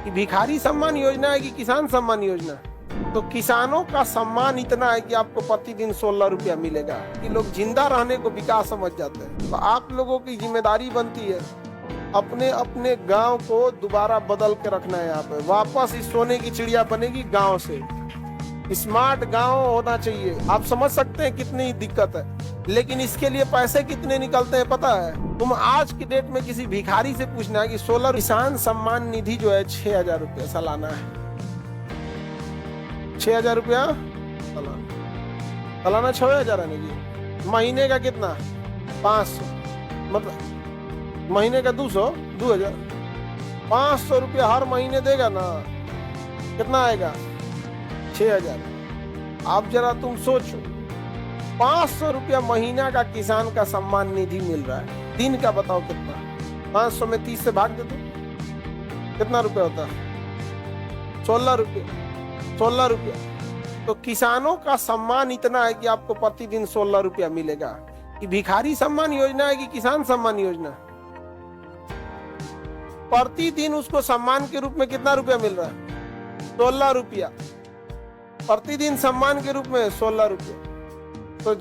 कि भिखारी सम्मान योजना है कि किसान सम्मान योजना? तो किसानों का सम्मान इतना है कि आपको प्रतिदिन 16 रुपया मिलेगा कि लोग जिंदा रहने को विकास समझ जाते हैं। तो आप लोगों की जिम्मेदारी बनती है अपने अपने गांव को दोबारा बदल के रखना है। यहाँ पे वापस इस सोने की चिड़िया बनेगी गांव से। स्मार्ट गांव होना चाहिए। आप समझ सकते हैं कितनी दिक्कत है, लेकिन इसके लिए पैसे कितने निकलते हैं पता है? तुम आज की डेट में किसी भिखारी से पूछना है कि 16 किसान सम्मान निधि जो है 6,000 रुपया सालाना है। 6,000 रुपया सालाना 6,000 है जी। महीने का कितना? 500, मतलब महीने का 2,000 500 रुपया हर महीने देगा ना, कितना आएगा? 6,000। आप जरा तुम सोचो, 500 रुपया महीना का किसान का सम्मान निधि मिल रहा है। दिन का बताओ कितना? 500 में 30 से भाग दे दो, कितना रुपया होता है? 16 रुपया। 16 रुपया। तो किसानों का सम्मान इतना है कि आपको प्रतिदिन 16 रुपया मिलेगा। कि भिखारी सम्मान योजना है कि किसान सम्मान योजना? प्रतिदिन उसको सम्मान के रूप में कितना रुपया मिल रहा है? 16 रुपया प्रतिदिन सम्मान के रूप में। 16 रुपया। तो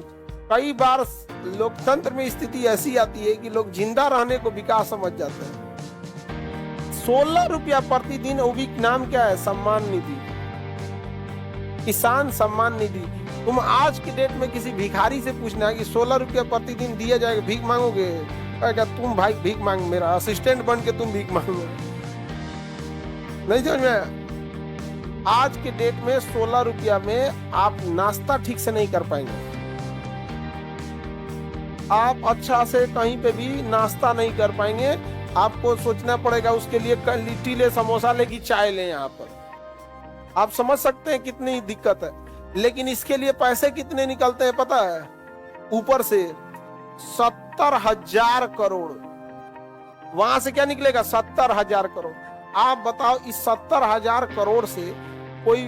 कई बार लोकतंत्र में स्थिति ऐसी आती है कि लोग जिंदा रहने को विकास समझ जाते हैं। 16 रुपया प्रतिदिन, वो भी नाम क्या है? सम्मान निधि, किसान सम्मान निधि। तुम आज की डेट में किसी भिखारी से पूछना है कि 16 रुपया प्रतिदिन दिया जाएगा, भीख मांगोगे? कहेगा तुम भाई भीख मांग, मेरा असिस्टेंट बन के तुम भीख मांगो। नहीं समझ में? आज के डेट में 16 रुपया में आप नाश्ता ठीक से नहीं कर पाएंगे। आप अच्छा से कहीं पे भी नाश्ता नहीं कर पाएंगे। आपको सोचना पड़ेगा उसके लिए लिट्टी ले, समोसा ले कि चाय ले। यहाँ पर आप समझ सकते हैं कितनी दिक्कत है। लेकिन इसके लिए पैसे कितने निकलते हैं पता है? ऊपर से 70,000 करोड़। वहां से क्या निकलेगा? 70,000 करोड़। आप बताओ, इस 70,000 करोड़ से कोई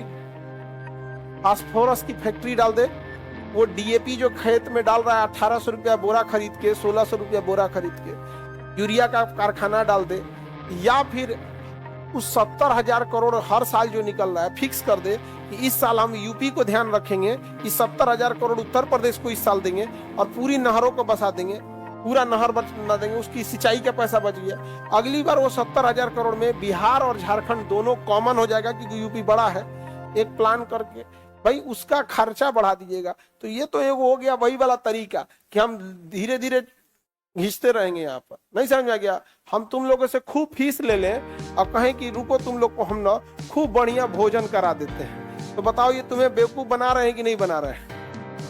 फास्फोरस की फैक्ट्री डाल दे, वो डीएपी जो खेत में डाल रहा है 1800 रुपया बोरा खरीद के, 1600 रुपया बोरा खरीद के, यूरिया का कारखाना डाल दे, या फिर उस 70,000 करोड़ हर साल जो निकल रहा है फिक्स कर दे कि इस साल हम यूपी को ध्यान रखेंगे, कि 70,000 करोड़ उत्तर प्रदेश को इस साल देंगे और पूरी नहरों को बसा देंगे, पूरा नहर बना देंगे, उसकी सिंचाई का पैसा बच गया। अगली बार वो 70,000 करोड़ में बिहार और झारखंड दोनों कॉमन हो जाएगा क्योंकि यूपी बड़ा है। एक प्लान करके भाई उसका खर्चा बढ़ा दीजिएगा। तो ये तो एक हो गया वही वाला तरीका कि हम धीरे धीरे घिसते रहेंगे। यहाँ पर नहीं समझ में गया? हम तुम लोगों से खूब फीस ले लें और कहें कि रुको तुम लोग को हम ना खूब बढ़िया भोजन करा देते हैं। तो बताओ ये तुम्हें बेवकूफ बना रहे हैं कि नहीं बना रहे हैं?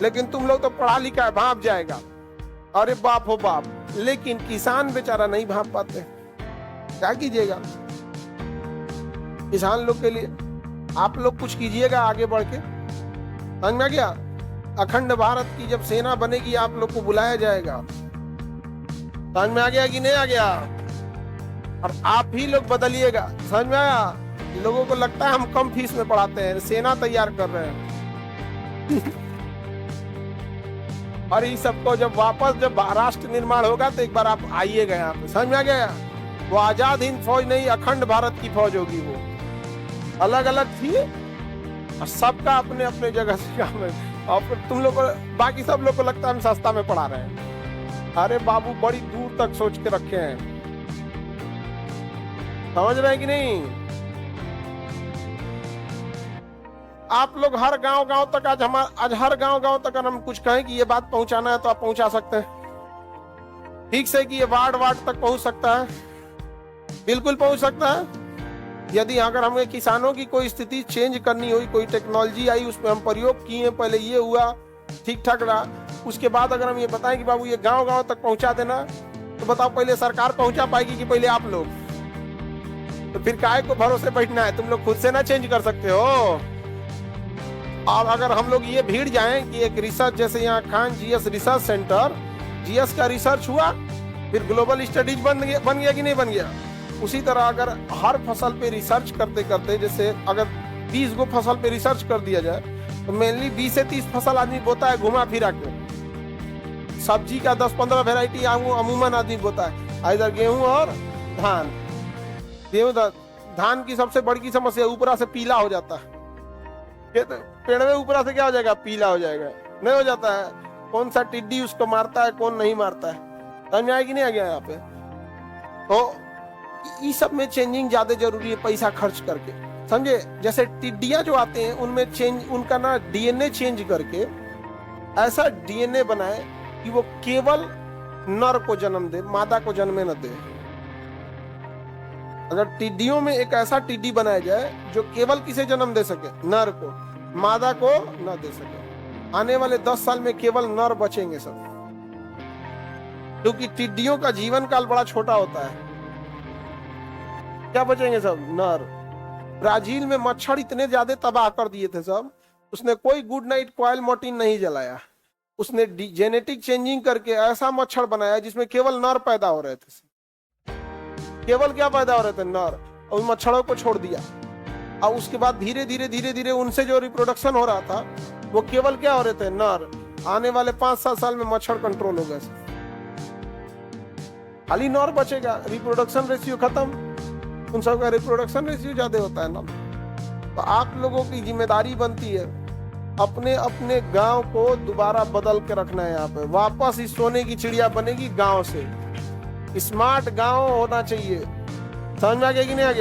लेकिन तुम लोग तो पढ़ा लिखा है, भाप जाएगा। अरे बाप हो बाप। लेकिन किसान बेचारा नहीं भाप पाते, क्या कीजिएगा? किसान लोग के लिए आप लोग कुछ कीजिएगा आगे बढ़ के। समझ में आ गया? अखंड भारत की जब सेना बनेगी आप लोग को बुलाया जाएगा। समझ में आ गया कि नहीं आ गया? और आप ही लोग बदलिएगा। समझ में आया? लोगों को लगता है हम कम फीस में पढ़ाते हैं, सेना तैयार कर रहे हैं। और इस सबको जब वापस जब राष्ट्र निर्माण होगा तो एक बार आप आइएगा यहाँ पे। समझ में आ गया? वो आजाद हिंद फौज नहीं, अखंड भारत की फौज होगी। वो अलग अलग थी और सबका अपने अपने जगह से काम है। और तुम लोग को, बाकी सब लोग को लगता है हम सस्ता में पढ़ा रहे हैं। अरे बाबू बड़ी दूर तक सोच के रखे हैं। समझ रहे हैं कि नहीं? आप लोग हर गांव गांव तक, आज हर गांव गांव तक अगर हम कुछ कहें कि ये बात पहुंचाना है तो आप पहुंचा सकते हैं। ठीक से कि ये वार्ड तक पहुंच सकता है, बिल्कुल पहुंच सकता है। यदि अगर हमें किसानों की कोई स्थिति चेंज करनी हुई, कोई टेक्नोलॉजी आई, उसमें हम प्रयोग किए, पहले ये हुआ ठीक ठाक रहा, उसके बाद अगर हम ये बताएं कि बाबू ये गांव गांव तक पहुंचा देना, तो बताओ पहले सरकार पहुंचा पाएगी कि पहले आप लोग? तो फिर काहे को भरोसे बैठना है? तुम लोग खुद से ना चेंज कर सकते हो। और अगर हम लोग ये भीड़ जाएं कि एक रिसर्च, जैसे यहाँ Khan GS research centre, GS का रिसर्च हुआ, फिर ग्लोबल स्टडीज बन गया कि नहीं बन गया? उसी तरह अगर हर फसल पे रिसर्च करते करते, जैसे अगर 20 गो फसल पे रिसर्च कर दिया जाए तो मेनली 20 से 30 फसल आदमी बोता है घुमा फिरा के। सब्जी का 10-15 वेराइटी अमूमन आदमी बोता है, इधर गेहूं और धान। धान की सबसे बड़ी समस्या ऊपरा से पीला हो जाता है। पेड़ में ऊपरा से क्या हो जाएगा, पीला हो जाएगा, नहीं हो जाता है। कौन सा टिड्डी उसको मारता है, कौन नहीं मारता है, समझ में आया कि नहीं आ गया यहाँ पे। तो इस सब में चेंजिंग ज्यादा जरूरी है, पैसा खर्च करके, समझे। जैसे टिड्डियां जो आते हैं उनमें चेंज, उनका ना डीएनए चेंज करके ऐसा डीएनए बनाए कि वो केवल नर को जन्म दे, मादा को जन्मे न दे। अगर टिड्डियों में एक ऐसा टिड्डी बनाया जाए जो केवल किसे जन्म दे सके, नर को, मादा को न दे सके, आने वाले 10 साल में केवल नर बचेंगे सब, क्योंकि टिड्डियों का जीवन काल बड़ा छोटा होता है। क्या बचेंगे सब, नर। ब्राजील में मच्छर इतने ज्यादा तबाह कर दिए थे सब, उसने कोई गुड नाइट कॉइल मोर्टिन नहीं जलाया, उसने जेनेटिक चेंजिंग करके ऐसा मच्छर बनाया जिसमें केवल नर पैदा हो रहे थे, केवल क्या पैदा हो रहे थे, नर, और उन मच्छरों को छोड़ दिया। और उसके बाद धीरे धीरे उनसे जो रिप्रोडक्शन हो रहा था वो केवल क्या हो रहे थे, नर। आने वाले 5-7 साल में मच्छर कंट्रोल हो गए, खाली नर बचेगा, रिप्रोडक्शन रेशियो खत्म, उन सब का रिप्रोडक्शन रेशियो ज्यादा होता है ना। तो आप लोगों की जिम्मेदारी बनती है अपने अपने गांव को दोबारा बदल के रखना है। यहाँ पे वापस इस सोने की चिड़िया बनेगी गांव से, स्मार्ट गांव होना चाहिए। समझ में आ गया कि नहीं आ गया।